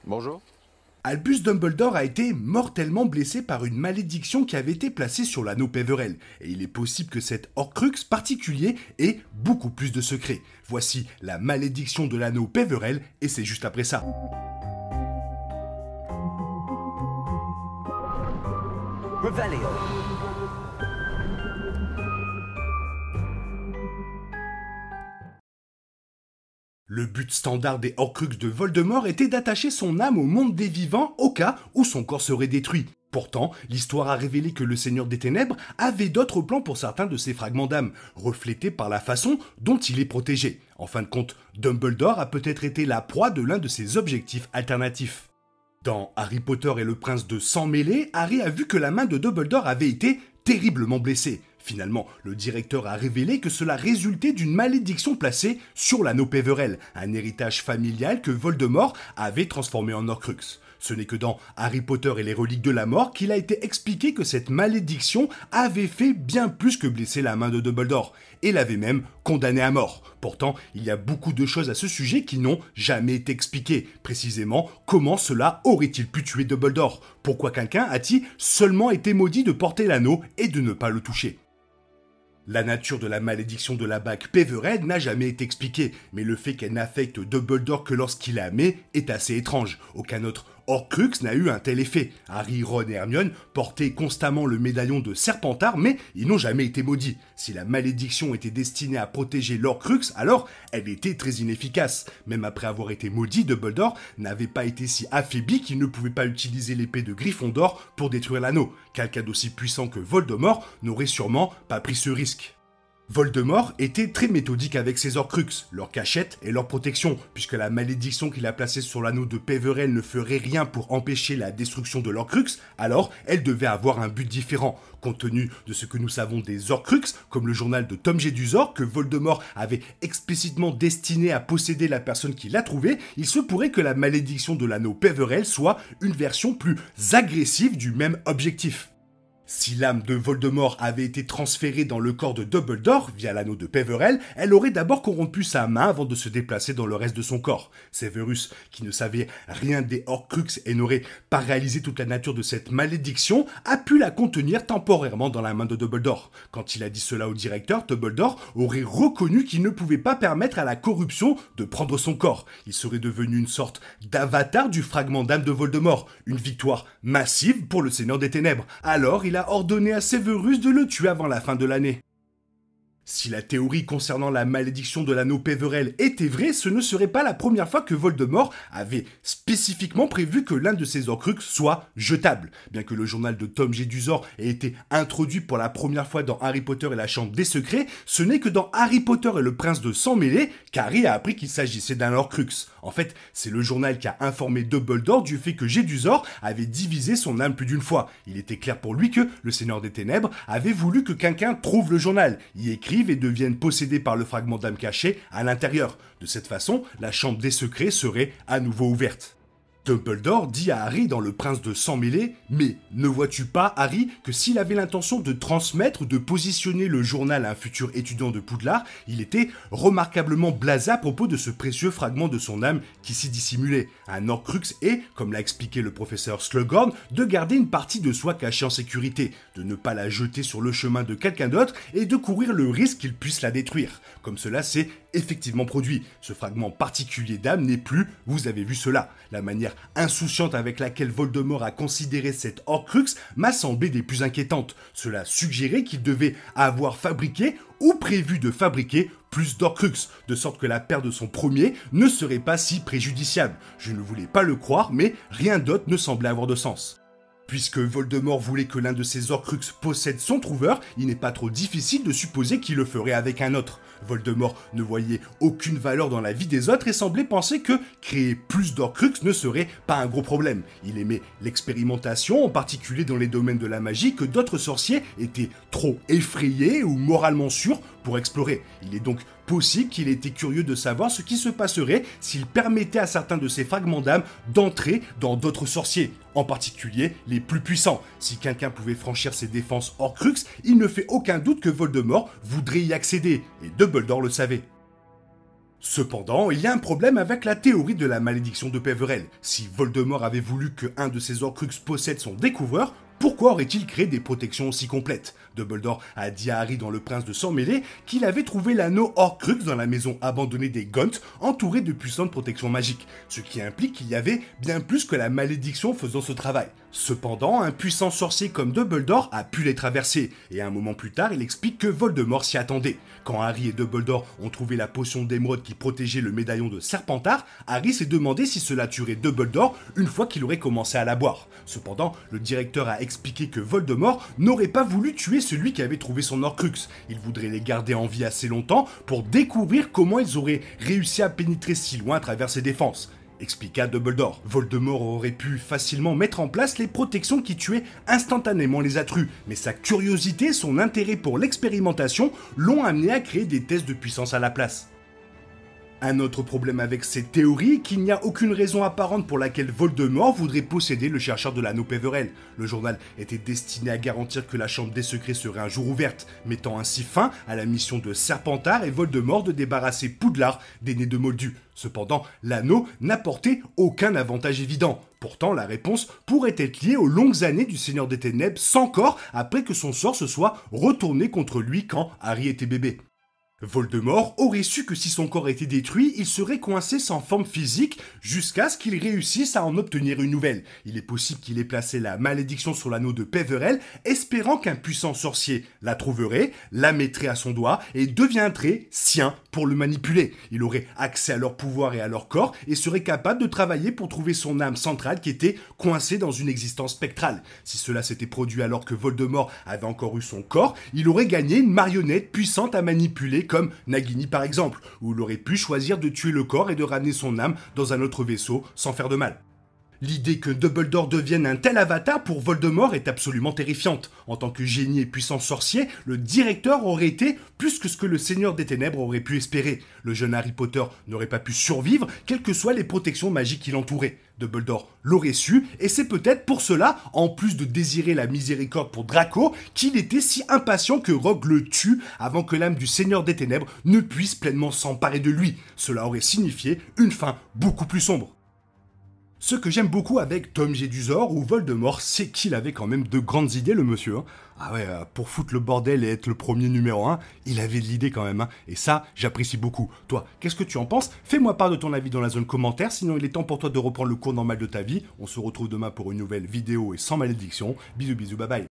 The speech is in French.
Bonjour. Albus Dumbledore a été mortellement blessé par une malédiction qui avait été placée sur l'anneau Peverell, et il est possible que cet Horcrux particulier ait beaucoup plus de secrets. Voici la malédiction de l'anneau Peverell, et c'est juste après ça. Revelio. Le but standard des Horcruxes de Voldemort était d'attacher son âme au monde des vivants au cas où son corps serait détruit. Pourtant, l'histoire a révélé que le Seigneur des Ténèbres avait d'autres plans pour certains de ses fragments d'âme, reflétés par la façon dont il est protégé. En fin de compte, Dumbledore a peut-être été la proie de l'un de ses objectifs alternatifs. Dans Harry Potter et le prince de sang mêlé, Harry a vu que la main de Dumbledore avait été terriblement blessée. Finalement, le directeur a révélé que cela résultait d'une malédiction placée sur l'anneau Peverell, un héritage familial que Voldemort avait transformé en Horcrux. Ce n'est que dans Harry Potter et les reliques de la mort qu'il a été expliqué que cette malédiction avait fait bien plus que blesser la main de Dumbledore, et l'avait même condamné à mort. Pourtant, il y a beaucoup de choses à ce sujet qui n'ont jamais été expliquées. Précisément, comment cela aurait-il pu tuer Dumbledore? Pourquoi quelqu'un a-t-il seulement été maudit de porter l'anneau et de ne pas le toucher? La nature de la malédiction de la bague Peverell n'a jamais été expliquée, mais le fait qu'elle n'affecte Dumbledore que lorsqu'il est aimé est assez étrange. Aucun autre Horcrux n'a eu un tel effet. Harry, Ron et Hermione portaient constamment le médaillon de Serpentard, mais ils n'ont jamais été maudits. Si la malédiction était destinée à protéger l'Horcrux, alors elle était très inefficace. Même après avoir été maudit, Dumbledore n'avait pas été si affaibli qu'il ne pouvait pas utiliser l'épée de Gryffondor pour détruire l'anneau. Quelqu'un d'aussi puissant que Voldemort n'aurait sûrement pas pris ce risque. Voldemort était très méthodique avec ses Horcruxes, leur cachette et leur protection, puisque la malédiction qu'il a placée sur l'anneau de Peverell ne ferait rien pour empêcher la destruction de l'Horcrux, alors elle devait avoir un but différent. Compte tenu de ce que nous savons des Horcruxes, comme le journal de Tom Jedusor que Voldemort avait explicitement destiné à posséder la personne qui l'a trouvé, il se pourrait que la malédiction de l'anneau Peverell soit une version plus agressive du même objectif. Si l'âme de Voldemort avait été transférée dans le corps de Dumbledore via l'anneau de Peverell, elle aurait d'abord corrompu sa main avant de se déplacer dans le reste de son corps. Severus, qui ne savait rien des Horcruxes et n'aurait pas réalisé toute la nature de cette malédiction, a pu la contenir temporairement dans la main de Dumbledore. Quand il a dit cela au directeur, Dumbledore aurait reconnu qu'il ne pouvait pas permettre à la corruption de prendre son corps. Il serait devenu une sorte d'avatar du fragment d'âme de Voldemort, une victoire massive pour le Seigneur des Ténèbres. Alors il a ordonné à Severus de le tuer avant la fin de l'année. Si la théorie concernant la malédiction de l'anneau Peverell était vraie, ce ne serait pas la première fois que Voldemort avait spécifiquement prévu que l'un de ses Horcruxes soit jetable. Bien que le journal de Tom Jedusor ait été introduit pour la première fois dans Harry Potter et la Chambre des Secrets, ce n'est que dans Harry Potter et le Prince de sang mêlé qu'Harry a appris qu'il s'agissait d'un Horcrux. En fait, c'est le journal qui a informé Dumbledore du fait que Jedusor avait divisé son âme plus d'une fois. Il était clair pour lui que le Seigneur des Ténèbres avait voulu que quelqu'un trouve le journal, y écrive et deviennent possédés par le fragment d'âme caché à l'intérieur. De cette façon, la chambre des secrets serait à nouveau ouverte. Dumbledore dit à Harry dans Le Prince de sang mêlé « Mais ne vois-tu pas, Harry, que s'il avait l'intention de transmettre ou de positionner le journal à un futur étudiant de Poudlard, il était remarquablement blasé à propos de ce précieux fragment de son âme qui s'y dissimulait. Un Horcrux est, comme l'a expliqué le professeur Slughorn, de garder une partie de soi cachée en sécurité, de ne pas la jeter sur le chemin de quelqu'un d'autre et de courir le risque qu'il puisse la détruire. Comme cela s'est effectivement produit. Ce fragment particulier d'âme n'est plus, vous avez vu cela. La manière insouciante avec laquelle Voldemort a considéré cet Horcrux m'a semblé des plus inquiétantes. Cela suggérait qu'il devait avoir fabriqué ou prévu de fabriquer plus d'Horcrux, de sorte que la perte de son premier ne serait pas si préjudiciable. Je ne voulais pas le croire, mais rien d'autre ne semblait avoir de sens. Puisque Voldemort voulait que l'un de ses Horcruxes possède son trouveur, il n'est pas trop difficile de supposer qu'il le ferait avec un autre. Voldemort ne voyait aucune valeur dans la vie des autres et semblait penser que créer plus d'Horcruxes ne serait pas un gros problème. Il aimait l'expérimentation, en particulier dans les domaines de la magie que d'autres sorciers étaient trop effrayés ou moralement sûrs pour explorer. Il est donc possible qu'il ait été curieux de savoir ce qui se passerait s'il permettait à certains de ces fragments d'âme d'entrer dans d'autres sorciers, en particulier les plus puissants. Si quelqu'un pouvait franchir ses défenses Horcrux, il ne fait aucun doute que Voldemort voudrait y accéder, et Dumbledore le savait. Cependant, il y a un problème avec la théorie de la malédiction de Peverell. Si Voldemort avait voulu que un de ses Horcruxes possède son découvreur, pourquoi aurait-il créé des protections aussi complètes? Dumbledore a dit à Harry dans Le Prince de Sang Mêlé qu'il avait trouvé l'anneau Horcrux dans la maison abandonnée des Gaunt, entouré de puissantes protections magiques, ce qui implique qu'il y avait bien plus que la malédiction faisant ce travail. Cependant, un puissant sorcier comme Dumbledore a pu les traverser, et un moment plus tard, il explique que Voldemort s'y attendait. Quand Harry et Dumbledore ont trouvé la potion d'émeraude qui protégeait le médaillon de Serpentard, Harry s'est demandé si cela tuerait Dumbledore une fois qu'il aurait commencé à la boire. Cependant, le directeur a expliqué que Voldemort n'aurait pas voulu tuer celui qui avait trouvé son Horcrux. Il voudrait les garder en vie assez longtemps pour découvrir comment ils auraient réussi à pénétrer si loin à travers ses défenses. Expliqua Dumbledore. Voldemort aurait pu facilement mettre en place les protections qui tuaient instantanément les Atrus, mais sa curiosité et son intérêt pour l'expérimentation l'ont amené à créer des tests de puissance à la place. Un autre problème avec cette théorie est qu'il n'y a aucune raison apparente pour laquelle Voldemort voudrait posséder le chercheur de l'anneau Peverell. Le journal était destiné à garantir que la chambre des secrets serait un jour ouverte, mettant ainsi fin à la mission de Serpentard et Voldemort de débarrasser Poudlard des nez de Moldu. Cependant, l'anneau n'apportait aucun avantage évident. Pourtant, la réponse pourrait être liée aux longues années du Seigneur des Ténèbres sans corps après que son sort se soit retourné contre lui quand Harry était bébé. Voldemort aurait su que si son corps était détruit, il serait coincé sans forme physique jusqu'à ce qu'il réussisse à en obtenir une nouvelle. Il est possible qu'il ait placé la malédiction sur l'anneau de Peverell, espérant qu'un puissant sorcier la trouverait, la mettrait à son doigt et deviendrait sien pour le manipuler. Il aurait accès à leur pouvoir et à leur corps et serait capable de travailler pour trouver son âme centrale qui était coincée dans une existence spectrale. Si cela s'était produit alors que Voldemort avait encore eu son corps, il aurait gagné une marionnette puissante à manipuler comme Nagini par exemple, où il aurait pu choisir de tuer le corps et de ramener son âme dans un autre vaisseau sans faire de mal. L'idée que Dumbledore devienne un tel avatar pour Voldemort est absolument terrifiante. En tant que génie et puissant sorcier, le directeur aurait été plus que ce que le Seigneur des Ténèbres aurait pu espérer. Le jeune Harry Potter n'aurait pas pu survivre, quelles que soient les protections magiques qui l'entouraient. Dumbledore l'aurait su, et c'est peut-être pour cela, en plus de désirer la miséricorde pour Draco, qu'il était si impatient que Rogue le tue avant que l'âme du Seigneur des Ténèbres ne puisse pleinement s'emparer de lui. Cela aurait signifié une fin beaucoup plus sombre. Ce que j'aime beaucoup avec Tom Jedusor ou Voldemort, c'est qu'il avait quand même de grandes idées, le monsieur. Hein. Ah ouais, pour foutre le bordel et être le premier numéro 1, il avait de l'idée quand même. Hein. Et ça, j'apprécie beaucoup. Toi, qu'est-ce que tu en penses? Fais-moi part de ton avis dans la zone commentaire, sinon il est temps pour toi de reprendre le cours normal de ta vie. On se retrouve demain pour une nouvelle vidéo et sans malédiction. Bisous bisous, bye bye.